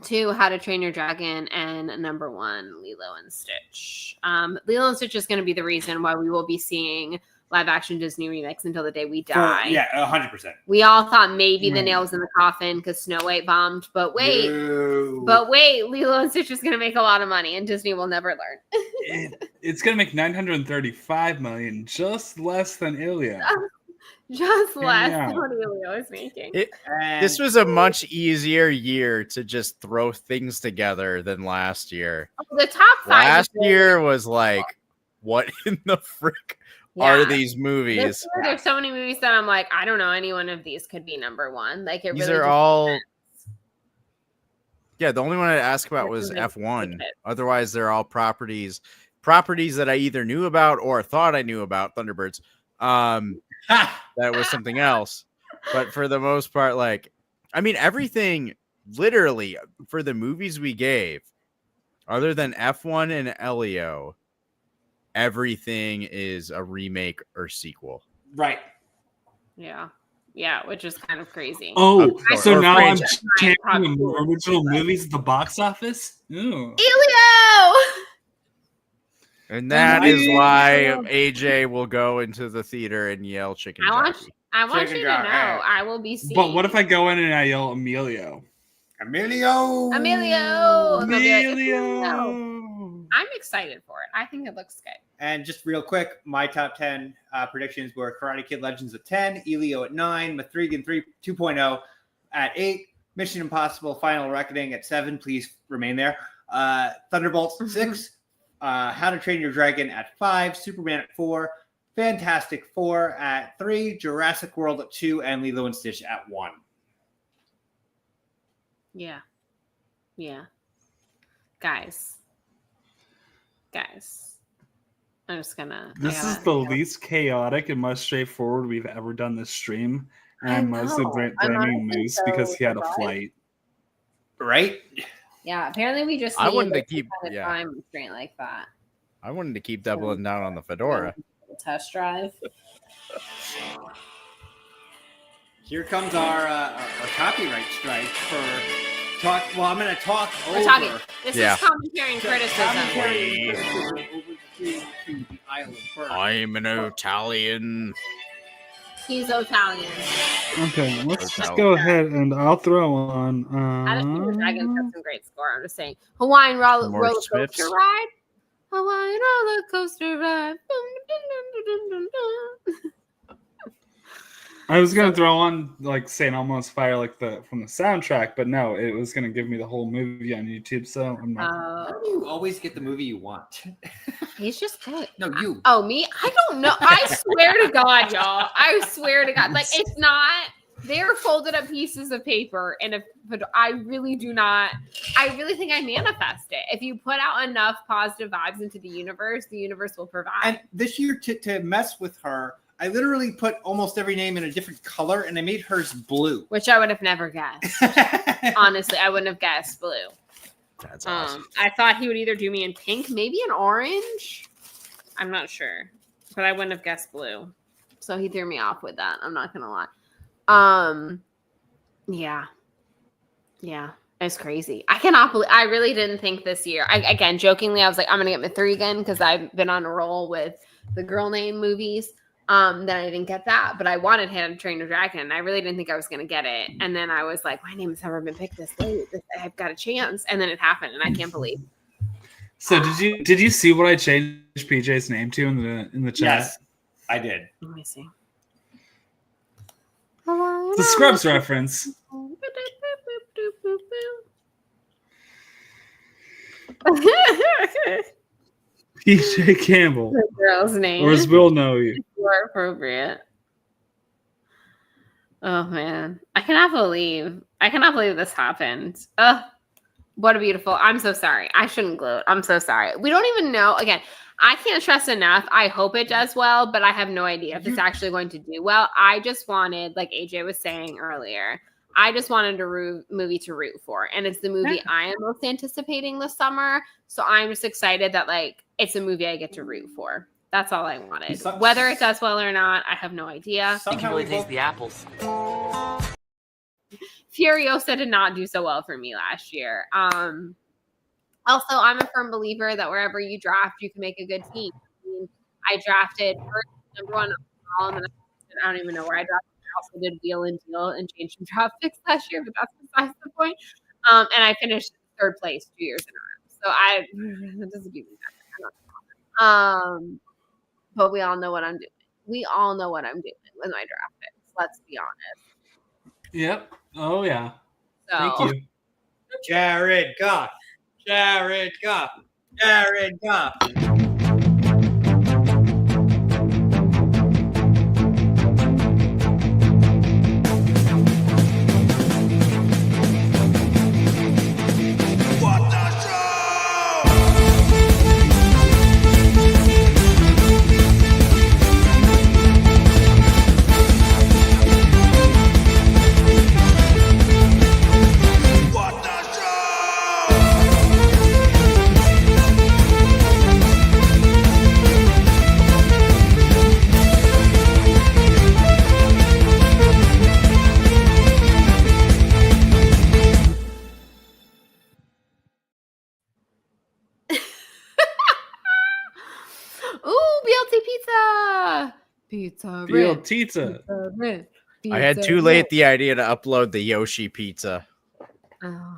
2, How to Train Your Dragon. And number 1, Lilo and Stitch. Lilo and Stitch is going to be the reason why we will be seeing live action Disney remakes until the day we die. 100%. We all thought maybe the nail was in the coffin because Snow White bombed, but wait, Lilo and Stitch is going to make a lot of money, and Disney will never learn. It's going to make $935 million, just less than Ilya. Just less than what Ilya is making. This was a much easier year to just throw things together than last year. The top 5 last year was like, what in the frick are these movies? There's so many movies that I'm like, I don't know, any one of these could be number 1. Like, it these really are all. Yeah, the only one I'd ask about was F1. Otherwise, they're all properties that I either knew about or thought I knew about. Thunderbirds. That was something else. But for the most part, like, I mean, everything literally for the movies we gave, other than F1 and Elio, everything is a remake or sequel. Right. Yeah, which is kind of crazy. Oh, so now I'm chanting original movies at the box office? Ooh. Elio! And that is why AJ will go into the theater and yell chicken jockey. I want you to know I will be seeing. But what if I go in and I yell Emilio? Emilio! I'm excited for it. I think it looks good. And just real quick, my top 10 predictions were Karate Kid Legends at 10, Elio at 9, Mithrigan 2.0 at 8, Mission Impossible Final Reckoning at 7. Please remain there. Thunderbolts 6, How to Train Your Dragon at 5, Superman at 4, Fantastic Four at 3, Jurassic World at 2, and Lilo and Stitch at 1. Yeah. Guys. I'm just gonna. This is the least chaotic and most straightforward we've ever done this stream. And I'm mostly blaming Moose because he had a flight. Right? Yeah, apparently we just I wanted to keep time restraint like that. I wanted to keep doubling down on the fedora. Test drive. Here comes our copyright strike for talk. Well, I'm going to talk over. This is commentary and criticism. I'm an Italian. He's Italian. Okay, let's just go ahead and I'll throw on. I don't think the Dragons have some great score. I'm just saying. Hawaiian roller coaster ride. Hawaiian roller coaster ride. I was gonna throw on like St. Elmo's Fire, like from the soundtrack, but no, it was gonna give me the whole movie on YouTube. So I'm not. You always get the movie you want. He's just good. No, you. Oh, me? I don't know. I swear to God, y'all. I swear to God. Like, it's not. They're folded up pieces of paper, but I really do not. I really think I manifest it. If you put out enough positive vibes into the universe will provide. And this year, to mess with her, I literally put almost every name in a different color, and I made hers blue. Which I would have never guessed. Honestly, I wouldn't have guessed blue. That's awesome. I thought he would either do me in pink, maybe an orange. I'm not sure. But I wouldn't have guessed blue. So he threw me off with that. I'm not going to lie. Yeah. It's crazy. I cannot believe. I really didn't think this year. Again, jokingly, I was like, I'm gonna get my 3 again because I've been on a roll with the girl name movies. Then I didn't get that, but I wanted How to Train Your Dragon. I really didn't think I was gonna get it, and then I was like, my name has never been picked this late. I've got a chance, and then it happened, and I can't believe. So did you see what I changed PJ's name to in the chat? Yes, I did. Let me see. It's a Scrubs reference. PJ Campbell. The girl's name. Or as Will know you. More appropriate. Oh man. I cannot believe this happened. What a beautiful. I'm so sorry. I shouldn't gloat. I'm so sorry. We don't even know. Again, I can't stress enough. I hope it does well, but I have no idea if it's actually going to do well. I just wanted, like AJ was saying earlier, I just wanted a movie to root for. And it's the movie I am most anticipating this summer. So I'm just excited that like it's a movie I get to root for. That's all I wanted. Whether it does well or not, I have no idea. You can really taste the apples. Furiosa did not do so well for me last year. Also, I'm a firm believer that wherever you draft, you can make a good team. I drafted first, number 1 overall, and then I don't even know where I drafted. I also did wheel and deal and changed some draft picks last year, but that's besides the point. And I finished 3rd place 2 years in a row. So that doesn't give me that. But we all know what I'm doing. We all know what I'm doing with my draft picks. Let's be honest. Yep. Oh yeah. So, thank you. Jared Goff. Jared Goff. Jared Goff. Pizza. I had too late the idea to upload the Yoshi pizza,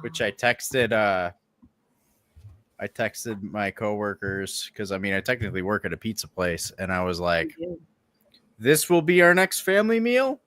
which I texted. I texted my coworkers because I technically work at a pizza place, and I was like, "This will be our next family meal."